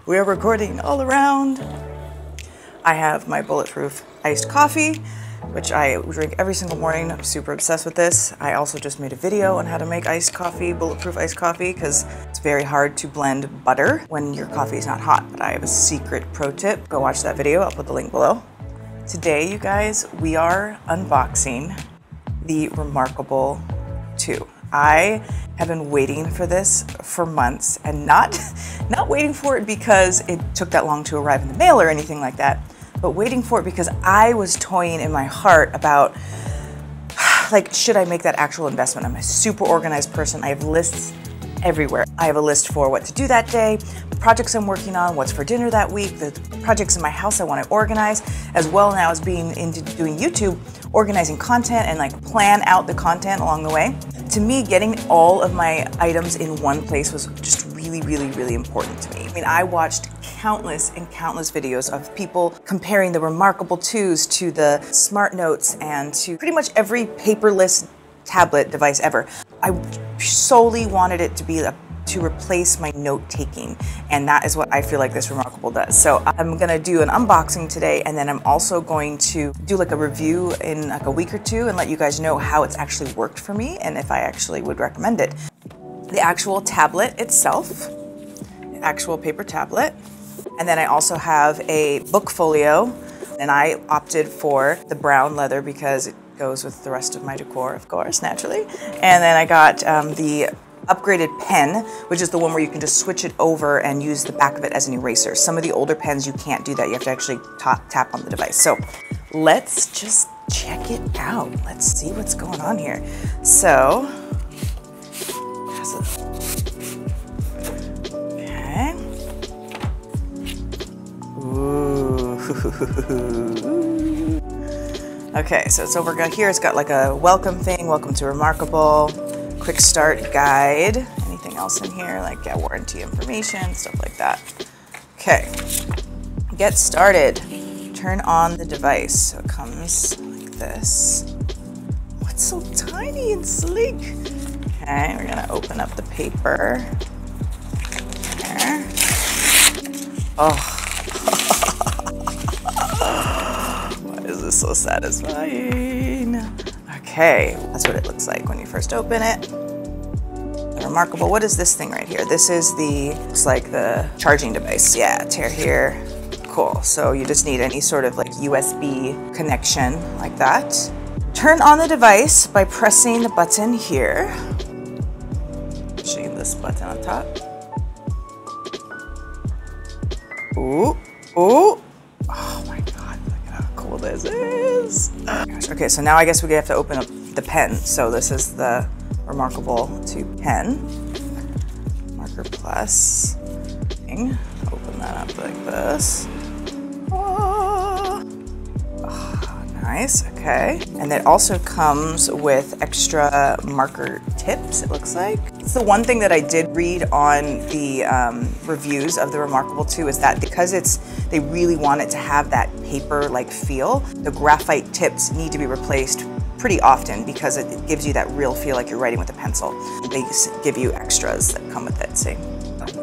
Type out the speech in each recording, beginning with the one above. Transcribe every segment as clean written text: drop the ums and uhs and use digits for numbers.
We are recording all around. I have my Bulletproof iced coffee, which I drink every single morning. I'm super obsessed with this. I also just made a video on how to make iced coffee, Bulletproof iced coffee, because it's very hard to blend butter when your coffee is not hot. But I have a secret pro tip. Go watch that video. I'll put the link below. Today, you guys, we are unboxing the Remarkable 2. I have been waiting for this for months, and not waiting for it because it took that long to arrive in the mail or anything like that, but waiting for it because I was toying in my heart about, like, should I make that actual investment? I'm a super organized person. I have lists everywhere. I have a list for what to do that day, projects I'm working on, what's for dinner that week, the projects in my house I want to organize, as well now as being into doing YouTube, organizing content and like plan out the content along the way. To me, getting all of my items in one place was just really important to me. I mean, I watched countless and countless videos of people comparing the Remarkable 2s to the Smart Notes and to pretty much every paperless tablet device ever. I solely wanted it to be to replace my note-taking, and that is what I feel like this Remarkable does. So I'm gonna do an unboxing today, and then I'm also going to do like a review in like a week or two and let you guys know how it's actually worked for me and if I actually would recommend it. The actual tablet itself, the actual paper tablet, and then I also have a book folio, and I opted for the brown leather because it goes with the rest of my decor, of course, naturally. And then I got the upgraded pen, which is the one where you can just switch it over and use the back of it as an eraser. Some of the older pens, you can't do that. You have to actually tap on the device. So let's just check it out. Let's see what's going on here. So, okay. Ooh. Okay, so it's over here. It's got like a welcome thing. Welcome to Remarkable. Quick start guide. Anything else in here? Like warranty information, stuff like that. Okay, get started. Turn on the device. So it comes like this. Oh, it's so tiny and sleek. Okay, we're gonna open up the paper. There. Oh. Why is this so satisfying? Okay, that's what it looks like when you first open it. Remarkable. What is this thing right here? This is looks like the charging device. Yeah, tear here. Cool. So you just need any sort of like USB connection like that. Turn on the device by pressing the button here. Show you this button on top. Ooh, ooh. Oh my God, look at how cool this is. Okay, so now I guess we have to open up the pen. So this is the Remarkable 2 pen. Marker plus thing. Open that up like this. Oh, nice, okay. And it also comes with extra marker tips, it looks like. It's the one thing that I did read on the reviews of the Remarkable 2 is that because they really want it to have that paper-like feel, the graphite tips need to be replaced pretty often because it gives you that real feel like you're writing with a pencil. They give you extras that come with it. See,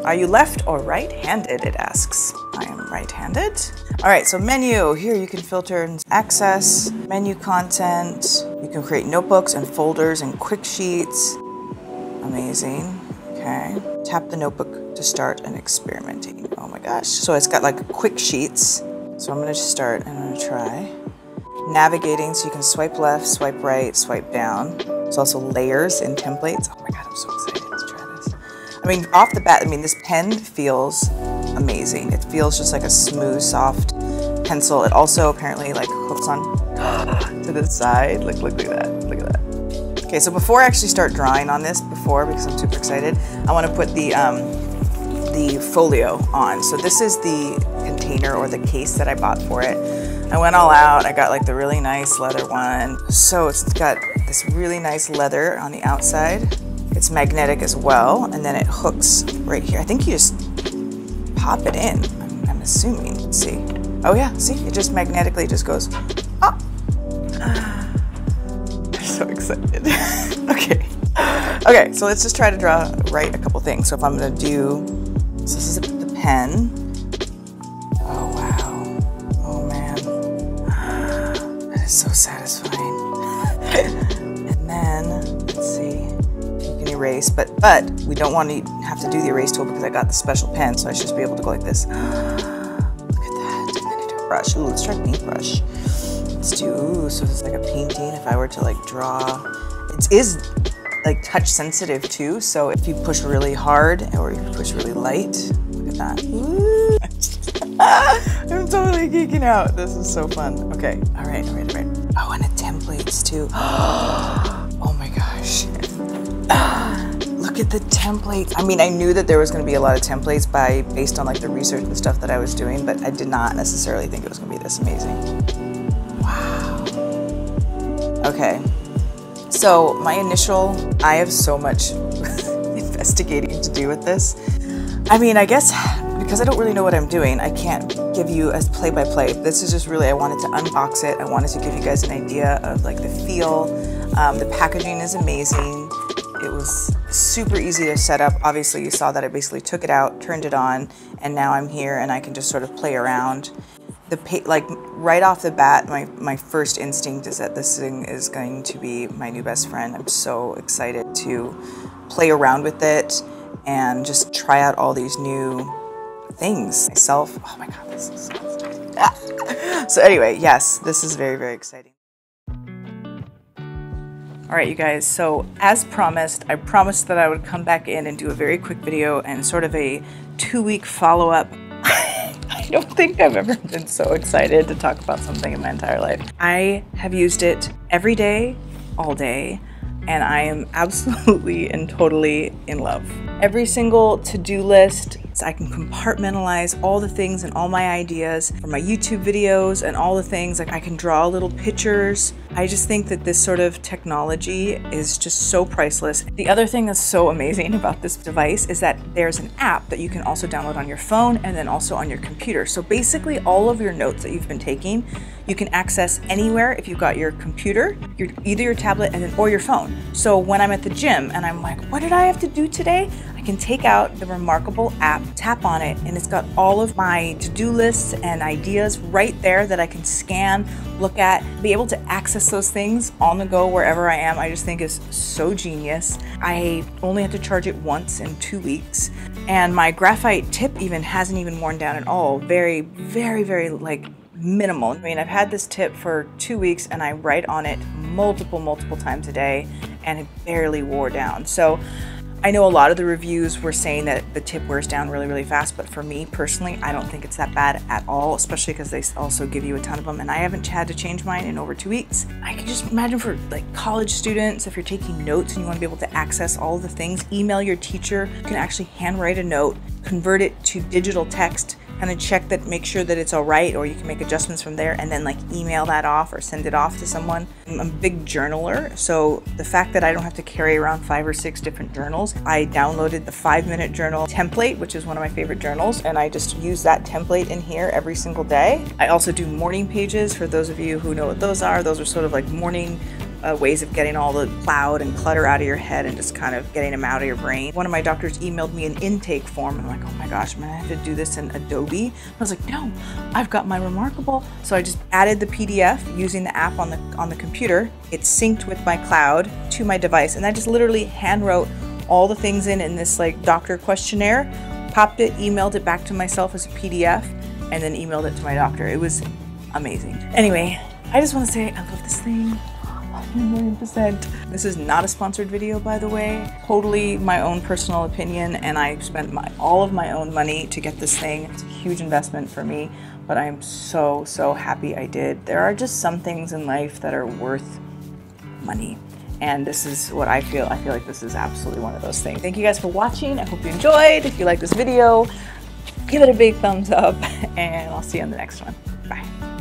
are you left or right-handed? It asks. I am right-handed. All right, so menu. Here you can filter and access, menu content. You can create notebooks and folders and quick sheets. Amazing. Okay. Tap the notebook to start an experimenting. Oh my gosh. So it's got like quick sheets. So I'm gonna start and I'm gonna try. Navigating, so you can swipe left, swipe right, swipe down. There's also layers and templates. Oh my God, I'm so excited to try this. I mean, off the bat, I mean, this pen feels amazing. It feels just like a smooth, soft pencil. It also apparently like hooks on to the side. Look at that, look at that. Okay, so before I actually start drawing on this, because I'm super excited, I want to put the folio on. So this is the container or the case that I bought for it. I went all out. I got like the really nice leather one. So it's got this really nice leather on the outside. It's magnetic as well, and then it hooks right here. I think you just pop it in, I'm assuming. Let's see. Oh yeah, see, it just magnetically just goes up. I'm so excited. Okay, so let's just try to write a couple things. So if I'm gonna do, so this is the pen. so satisfying. And then, let's see, you can erase, but we don't want to have to do the erase tool because I got the special pen, so I should just be able to go like this. Look at that, and then I do a brush. Ooh, let's try paintbrush. Let's do, ooh, so it's like a painting. If I were to like draw, it is like touch sensitive too, so if you push really hard or if you push really light, look at that. Ooh. I'm totally geeking out. This is so fun. Okay, all right. Oh, and the templates too. Oh my gosh. Look at the templates. I mean, I knew that there was going to be a lot of templates based on like the research and stuff that I was doing, but I did not necessarily think it was going to be this amazing. Wow. Okay. So I have so much investigating to do with this. I mean, I guess because I don't really know what I'm doing, I can't give you a play-by-play. This is just really, I wanted to unbox it. I wanted to give you guys an idea of like the feel. The packaging is amazing. It was super easy to set up. Obviously you saw that I basically took it out, turned it on, and now I'm here and I can just sort of play around. Like right off the bat, my first instinct is that this thing is going to be my new best friend. I'm so excited to play around with it and just try out all these new things myself. Oh my God, this is so exciting. So anyway, yes, this is very, very exciting. All right, you guys, so as promised, I promised that I would come back in and do a very quick video and sort of a 2-week follow-up. I don't think I've ever been so excited to talk about something in my entire life. I have used it every day, all day, and I am absolutely and totally in love. Every single to-do list, so I can compartmentalize all the things and all my ideas for my YouTube videos and all the things. Like I can draw little pictures. I just think that this sort of technology is just so priceless. The other thing that's so amazing about this device is that there's an app that you can also download on your phone and then also on your computer. So basically all of your notes that you've been taking, you can access anywhere if you've got your computer, either your tablet or your phone. So when I'm at the gym and I'm like, what did I have to do today? I can take out the Remarkable app, tap on it, and it's got all of my to-do lists and ideas right there that I can scan, look at, be able to access those things on the go wherever I am. I just think is so genius. I only have to charge it once in 2 weeks, and my graphite tip hasn't even worn down at all. Very, very, very like minimal. I mean, I've had this tip for 2 weeks and I write on it multiple times a day and it barely wore down. So I know a lot of the reviews were saying that the tip wears down really, really fast, but for me personally, I don't think it's that bad at all, especially because they also give you a ton of them, and I haven't had to change mine in over 2 weeks. I can just imagine for like college students, if you're taking notes and you want to be able to access all of the things, email your teacher, you can actually handwrite a note, convert it to digital text, kind of check that, make sure that it's all right, or you can make adjustments from there and then like email that off or send it off to someone. I'm a big journaler, so the fact that I don't have to carry around 5 or 6 different journals, I downloaded the 5-minute journal template, which is one of my favorite journals, and I just use that template in here every single day. I also do morning pages. For those of you who know what those are sort of like morning ways of getting all the cloud and clutter out of your head and just kind of getting them out of your brain. One of my doctors emailed me an intake form and I'm like, oh my gosh, I'm gonna have to do this in Adobe. I was like, no, I've got my Remarkable. So I just added the PDF using the app on the computer. It's synced with my cloud to my device, and I just literally hand wrote all the things in this like doctor questionnaire, popped it, emailed it back to myself as a PDF, and then emailed it to my doctor. It was amazing. Anyway, I just want to say I love this thing. 1,000,000%. This is not a sponsored video, by the way. Totally my own personal opinion, and I spent all of my own money to get this thing. It's a huge investment for me, but I'm so happy I did. There are just some things in life that are worth money, and this is what I feel. I feel like this is absolutely one of those things. Thank you guys for watching. I hope you enjoyed. If you like this video, give it a big thumbs up, and I'll see you on the next one. Bye.